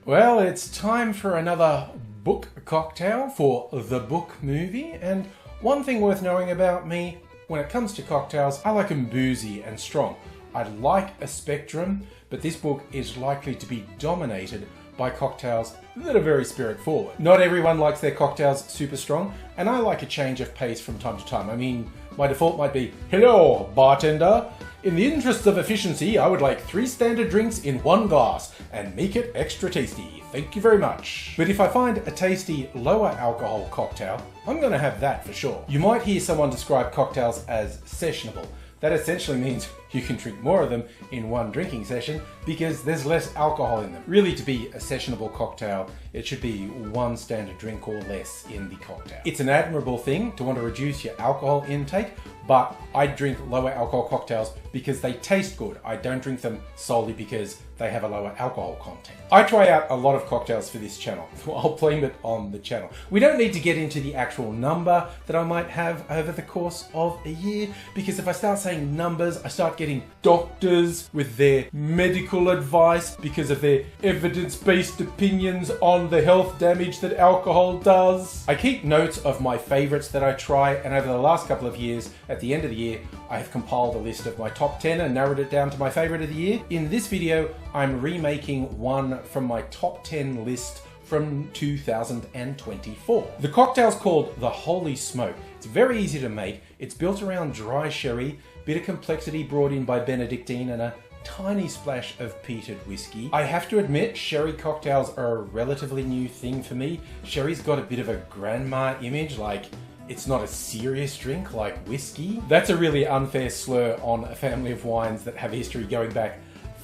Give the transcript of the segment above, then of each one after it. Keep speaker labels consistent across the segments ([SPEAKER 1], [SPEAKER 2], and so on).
[SPEAKER 1] Well, it's time for another book cocktail for the book movie, and one thing worth knowing about me, when it comes to cocktails, I like them boozy and strong. I like a spectrum, but this book is likely to be dominated by cocktails that are very spirit forward. Not everyone likes their cocktails super strong, and I like a change of pace from time to time. I mean, my default might be, "Hello, bartender. In the interests of efficiency, I would like 3 standard drinks in 1 glass and make it extra tasty. Thank you very much." But if I find a tasty, lower alcohol cocktail, I'm gonna have that for sure. You might hear someone describe cocktails as sessionable. That essentially means you can drink more of them in one drinking session because there's less alcohol in them. Really, to be a sessionable cocktail, it should be 1 standard drink or less in the cocktail. It's an admirable thing to want to reduce your alcohol intake, but I drink lower alcohol cocktails because they taste good. I don't drink them solely because they have a lower alcohol content. I try out a lot of cocktails for this channel. I'll blame it on the channel. We don't need to get into the actual number that I might have over the course of a year, because if I start saying numbers, I start getting doctors with their medical advice because of their evidence-based opinions on the health damage that alcohol does. I keep notes of my favorites that I try, and over the last couple of years, at the end of the year, I have compiled a list of my top 10 and narrowed it down to my favorite of the year. In this video, I'm remaking one from my top 10 list from 2024. The cocktail's called the Holy Smoke. It's very easy to make. It's built around dry sherry, bit of complexity brought in by Benedictine, and a tiny splash of peated whiskey. I have to admit, sherry cocktails are a relatively new thing for me. Sherry's got a bit of a grandma image, like it's not a serious drink like whiskey. That's a really unfair slur on a family of wines that have history going back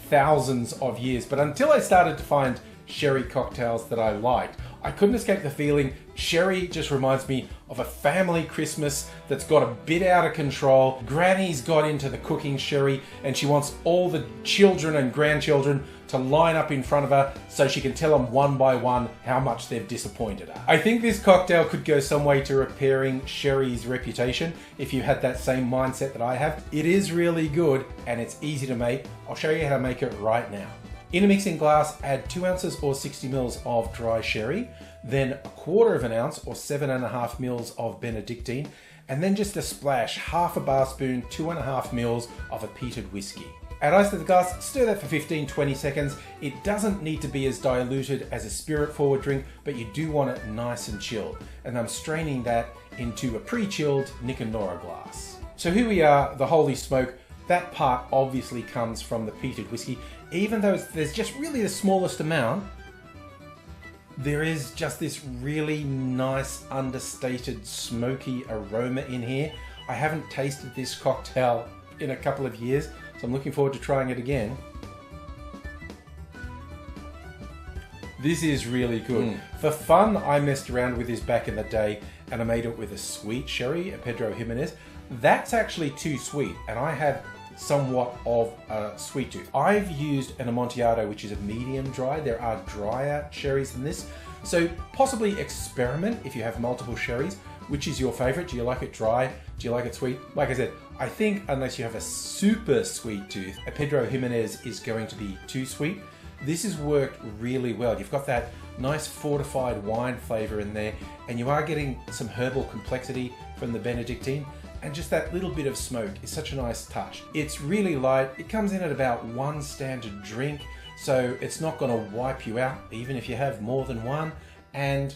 [SPEAKER 1] thousands of years. But until I started to find sherry cocktails that I liked, I couldn't escape the feeling sherry just reminds me of a family Christmas that's got a bit out of control. Granny's got into the cooking sherry and she wants all the children and grandchildren to line up in front of her so she can tell them one by one how much they've disappointed her. I think this cocktail could go some way to repairing sherry's reputation if you had that same mindset that I have. It is really good and it's easy to make. I'll show you how to make it right now. In a mixing glass, add 2 ounces or 60 mils of dry sherry, then 1/4 ounce or 7.5 mils of Benedictine, and then just a splash, 1/2 bar spoon, 2.5 mils of a peated whiskey. Add ice to the glass, stir that for 15-20 seconds. It doesn't need to be as diluted as a spirit-forward drink, but you do want it nice and chilled. And I'm straining that into a pre-chilled Nick and Nora glass. So here we are, the Holy Smoke. That part obviously comes from the peated whiskey. Even though there's just really the smallest amount, there is just this really nice, understated, smoky aroma in here. I haven't tasted this cocktail in a couple of years, so I'm looking forward to trying it again. This is really good. For fun, I messed around with this back in the day and I made it with a sweet sherry, a Pedro Jimenez. That's actually too sweet, and I have somewhat of a sweet tooth. I've used an Amontillado, which is a medium dry. There are drier sherries than this, so possibly experiment if you have multiple sherries. Which is your favorite? Do you like it dry? Do you like it sweet? Like I said, I think unless you have a super sweet tooth, a Pedro Jimenez is going to be too sweet. This has worked really well. You've got that nice fortified wine flavor in there, and you are getting some herbal complexity from the Benedictine, and just that little bit of smoke is such a nice touch. It's really light. It comes in at about 1 standard drink, so it's not gonna wipe you out, even if you have more than one, and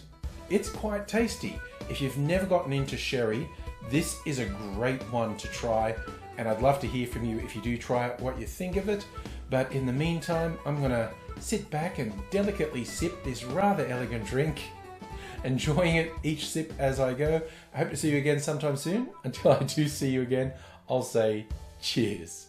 [SPEAKER 1] it's quite tasty. If you've never gotten into sherry, this is a great one to try, and I'd love to hear from you if you do try it, what you think of it. But in the meantime, I'm gonna sit back and delicately sip this rather elegant drink, enjoying it each sip as I go. I hope to see you again sometime soon. Until I do see you again, I'll say cheers.